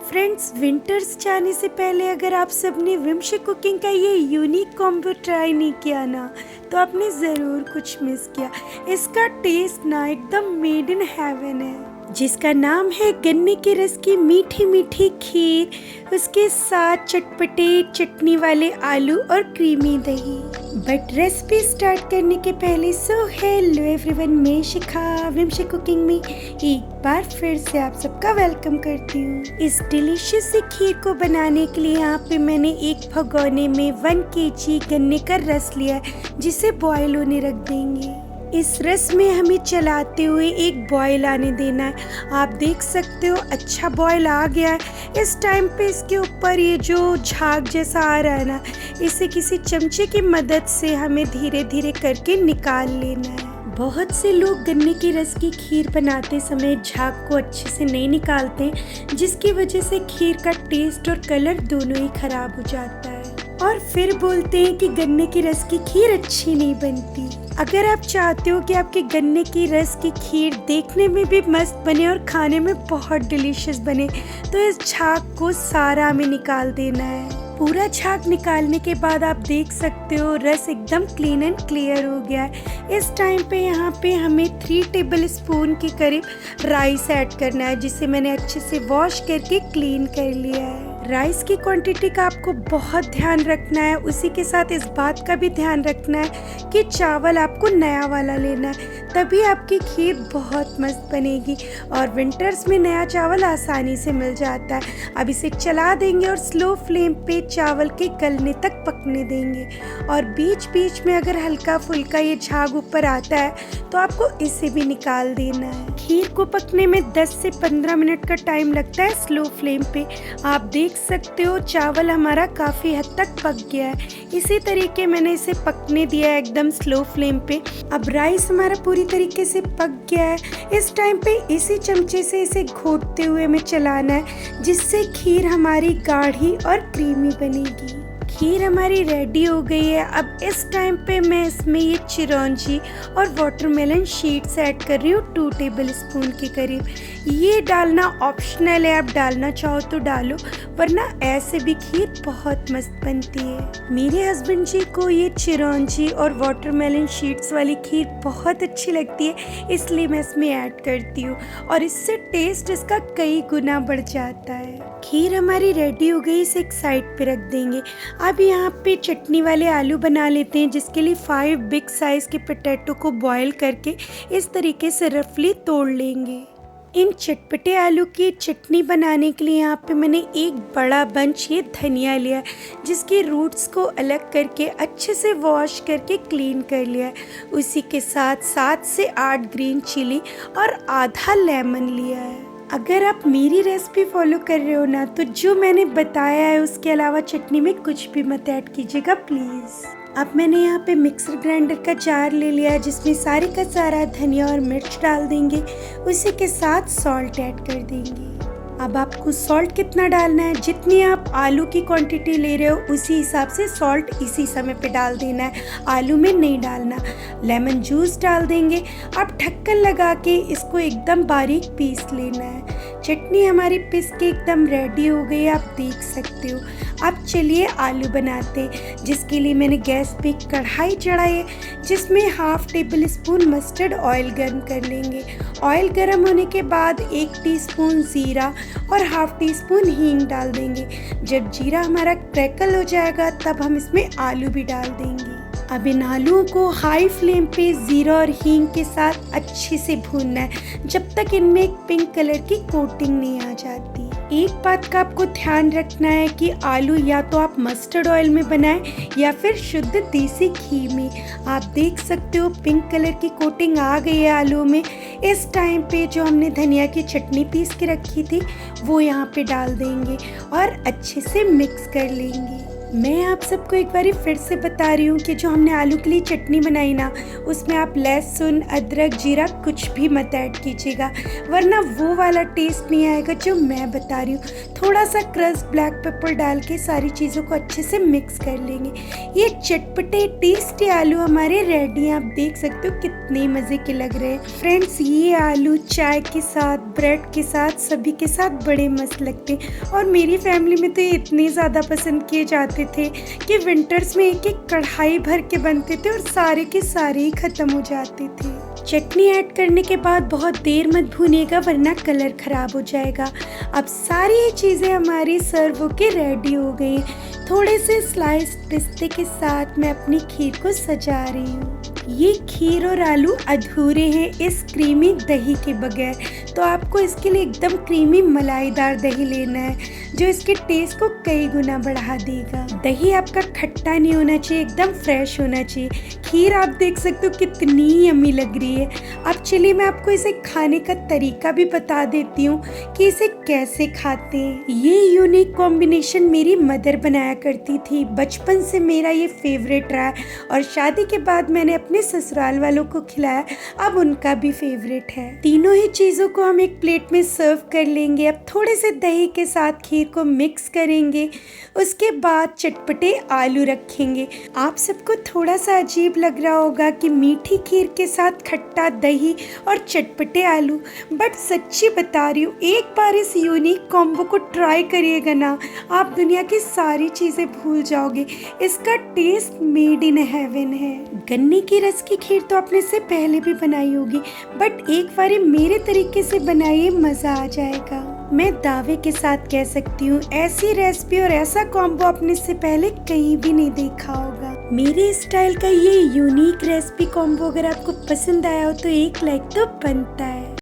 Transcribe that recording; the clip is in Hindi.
फ्रेंड्स, विंटर्स जाने से पहले अगर आप सबने विमशी कुकिंग का ये यूनिक कॉम्बो ट्राई नहीं किया ना, तो आपने ज़रूर कुछ मिस किया। इसका टेस्ट ना एकदम मेड इन हेवन है, जिसका नाम है गन्ने के रस की मीठी मीठी खीर, उसके साथ चटपटे चटनी वाले आलू और क्रीमी दही। बट रेसिपी स्टार्ट करने के पहले हेलो एवरीवन, मैं शिखा विमशी कुकिंग में एक बार फिर से आप सबका वेलकम करती हूँ। इस डिलीशियस सी खीर को बनाने के लिए यहाँ पे मैंने एक भगोने में 1 kg गन्ने का रस लिया है, जिसे बॉयल होने रख देंगे। इस रस में हमें चलाते हुए एक बॉयल आने देना है। आप देख सकते हो अच्छा बॉयल आ गया है। इस टाइम पे इसके ऊपर ये जो झाग जैसा आ रहा है ना, इसे किसी चमचे की मदद से हमें धीरे धीरे करके निकाल लेना है। बहुत से लोग गन्ने के रस की खीर बनाते समय झाग को अच्छे से नहीं निकालते, जिसकी वजह से खीर का टेस्ट और कलर दोनों ही खराब हो जाता है और फिर बोलते हैं कि गन्ने के रस की खीर अच्छी नहीं बनती। अगर आप चाहते हो कि आपके गन्ने की रस की खीर देखने में भी मस्त बने और खाने में बहुत डिलीशियस बने, तो इस झाग को सारा हमें निकाल देना है। पूरा झाग निकालने के बाद आप देख सकते हो रस एकदम क्लीन एंड क्लियर हो गया है। इस टाइम पे यहाँ पे हमें 3 टेबल स्पून के करीब राइस ऐड करना है, जिसे मैंने अच्छे से वॉश करके क्लीन कर लिया है। राइस की क्वांटिटी का आपको बहुत ध्यान रखना है। उसी के साथ इस बात का भी ध्यान रखना है कि चावल आपको नया वाला लेना है, तभी आपकी खीर बहुत मस्त बनेगी। और विंटर्स में नया चावल आसानी से मिल जाता है। अब इसे चला देंगे और स्लो फ्लेम पे चावल के गलने तक पकने देंगे। और बीच बीच में अगर हल्का फुल्का ये झाग ऊपर आता है तो आपको इसे भी निकाल देना है। खीर को पकने में 10 से 15 मिनट का टाइम लगता है स्लो फ्लेम पे। आप देख सकते हो चावल हमारा काफ़ी हद तक पक गया है। इसी तरीके मैंने इसे पकने दिया है एकदम स्लो फ्लेम पे। अब राइस हमारा पूरी तरीके से पक गया है। इस टाइम पे इसी चमचे से इसे घोटते हुए हमें चलाना है, जिससे खीर हमारी गाढ़ी और क्रीमी बनेगी। खीर हमारी रेडी हो गई है। अब इस टाइम पे मैं इसमें ये चिरौंजी और वाटरमेलन शीट्स ऐड कर रही हूँ 2 टेबल स्पून के करीब। ये डालना ऑप्शनल है, आप डालना चाहो तो डालो, वरना ऐसे भी खीर बहुत मस्त बनती है। मेरे हस्बैंड जी को ये चिरौंजी और वाटरमेलन शीट्स वाली खीर बहुत अच्छी लगती है, इसलिए मैं इसमें ऐड करती हूँ और इससे टेस्ट इसका कई गुना बढ़ जाता है। खीर हमारी रेडी हो गई, इसे एक साइड पे रख देंगे। अब यहाँ पे चटनी वाले आलू बना लेते हैं, जिसके लिए 5 बिग साइज के पोटैटो को बॉईल करके इस तरीके से रफली तोड़ लेंगे। इन चटपटे आलू की चटनी बनाने के लिए यहाँ पे मैंने एक बड़ा बंच ये धनिया लिया है, जिसकी रूट्स को अलग करके अच्छे से वॉश करके क्लीन कर लिया है। उसी के साथ 7 से 8 ग्रीन चिली और आधा लेमन लिया है। अगर आप मेरी रेसिपी फॉलो कर रहे हो ना, तो जो मैंने बताया है उसके अलावा चटनी में कुछ भी मत ऐड कीजिएगा प्लीज़। अब मैंने यहाँ पे मिक्सर ग्राइंडर का जार ले लिया है, जिसमें सारे का सारा धनिया और मिर्च डाल देंगे। उसी के साथ सॉल्ट ऐड कर देंगे। अब आपको सॉल्ट कितना डालना है, जितनी आप आलू की क्वांटिटी ले रहे हो उसी हिसाब से सॉल्ट इसी समय पे डाल देना है, आलू में नहीं डालना। लेमन जूस डाल देंगे। अब ढक्कन लगा के इसको एकदम बारीक पीस लेना है। चटनी हमारी पीस के एकदम रेडी हो गई, आप देख सकते हो। अब चलिए आलू बनाते हैं, जिसके लिए मैंने गैस पे कढ़ाई चढ़ाई है, जिसमें 1/2 टेबल स्पून मस्टर्ड ऑयल गर्म कर लेंगे। ऑयल गर्म होने के बाद 1 टीस्पून जीरा और 1/2 टीस्पून हींग डाल देंगे। जब जीरा हमारा क्रैकल हो जाएगा, तब हम इसमें आलू भी डाल देंगे। अब इन आलूओं को हाई फ्लेम पे जीरा और हींग के साथ अच्छे से भूनना है, जब तक इनमें एक पिंक कलर की कोटिंग नहीं आ जाती। एक बात का आपको ध्यान रखना है कि आलू या तो आप मस्टर्ड ऑयल में बनाएं या फिर शुद्ध देसी घी में। आप देख सकते हो पिंक कलर की कोटिंग आ गई है आलू में। इस टाइम पे जो हमने धनिया की चटनी पीस के रखी थी वो यहाँ पे डाल देंगे और अच्छे से मिक्स कर लेंगे। मैं आप सबको एक बार फिर से बता रही हूँ कि जो हमने आलू के लिए चटनी बनाई ना, उसमें आप लहसुन, अदरक, जीरा कुछ भी मत ऐड कीजिएगा, वरना वो वाला टेस्ट नहीं आएगा जो मैं बता रही हूँ। थोड़ा सा क्रश ब्लैक पेपर डाल के सारी चीज़ों को अच्छे से मिक्स कर लेंगे। ये चटपटे टेस्टी आलू हमारे रेडी हैं। आप देख सकते हो कितने मज़े के लग रहे हैं। फ्रेंड्स, ये आलू चाय के साथ, ब्रेड के साथ, सभी के साथ बड़े मस्त लगते हैं और मेरी फैमिली में तो ये इतने ज़्यादा पसंद किए जाते थे कि विंटर्स में एक एक कढ़ाई भर के बनते थे और सारे के सारे ही ख़त्म हो जाते थे। चटनी ऐड करने के बाद बहुत देर मत भूनिएगा, वरना कलर ख़राब हो जाएगा। अब सारी चीज़ें हमारी सर्व होके रेडी हो गई। थोड़े से स्लाइस पिस्ते के साथ मैं अपनी खीर को सजा रही हूँ। ये खीर और आलू अधूरे हैं इस क्रीमी दही के बगैर, तो आपको इसके लिए एकदम क्रीमी मलाईदार दही लेना है जो इसके टेस्ट को कई गुना बढ़ा देगा। दही आपका खट्टा नहीं होना चाहिए, एकदम फ्रेश होना चाहिए। खीर आप देख सकते हो कितनी यम्मी लग रही है। अब चलिए मैं आपको इसे खाने का तरीका भी बता देती हूँ कि इसे कैसे खाते हैं। ये यूनिक कॉम्बिनेशन मेरी मदर बनाया करती थी, बचपन से मेरा ये फेवरेट रहा है और शादी के बाद मैंने अपने ससुराल वालों को खिलाया, अब उनका भी फेवरेट है। तीनों ही चीज़ों को हम एक प्लेट में सर्व कर लेंगे। अब थोड़े से दही के साथ खीर को मिक्स करेंगे, उसके बाद चटपटे आलू रखेंगे। आप सबको थोड़ा सा अजीब लग रहा होगा कि मीठी खीर के साथ खट्टा दही और चटपटे आलू, बट सच्ची बता रही हूँ, एक बार इस यूनिक कॉम्बो को ट्राई करिएगा ना, आप दुनिया की सारी चीज़ें भूल जाओगे। इसका टेस्ट मेड इन हेवन है। गन्ने की रस की खीर तो आपने इससे पहले भी बनाई होगी, बट एक बार मेरे तरीके से बनाइए, मज़ा आ जाएगा। मैं दावे के साथ कह सकती हूँ ऐसी रेसिपी और ऐसा कॉम्बो आपने इससे पहले कहीं भी नहीं देखा होगा। मेरे स्टाइल का ये यूनिक रेसिपी कॉम्बो अगर आपको पसंद आया हो तो एक लाइक तो बनता है।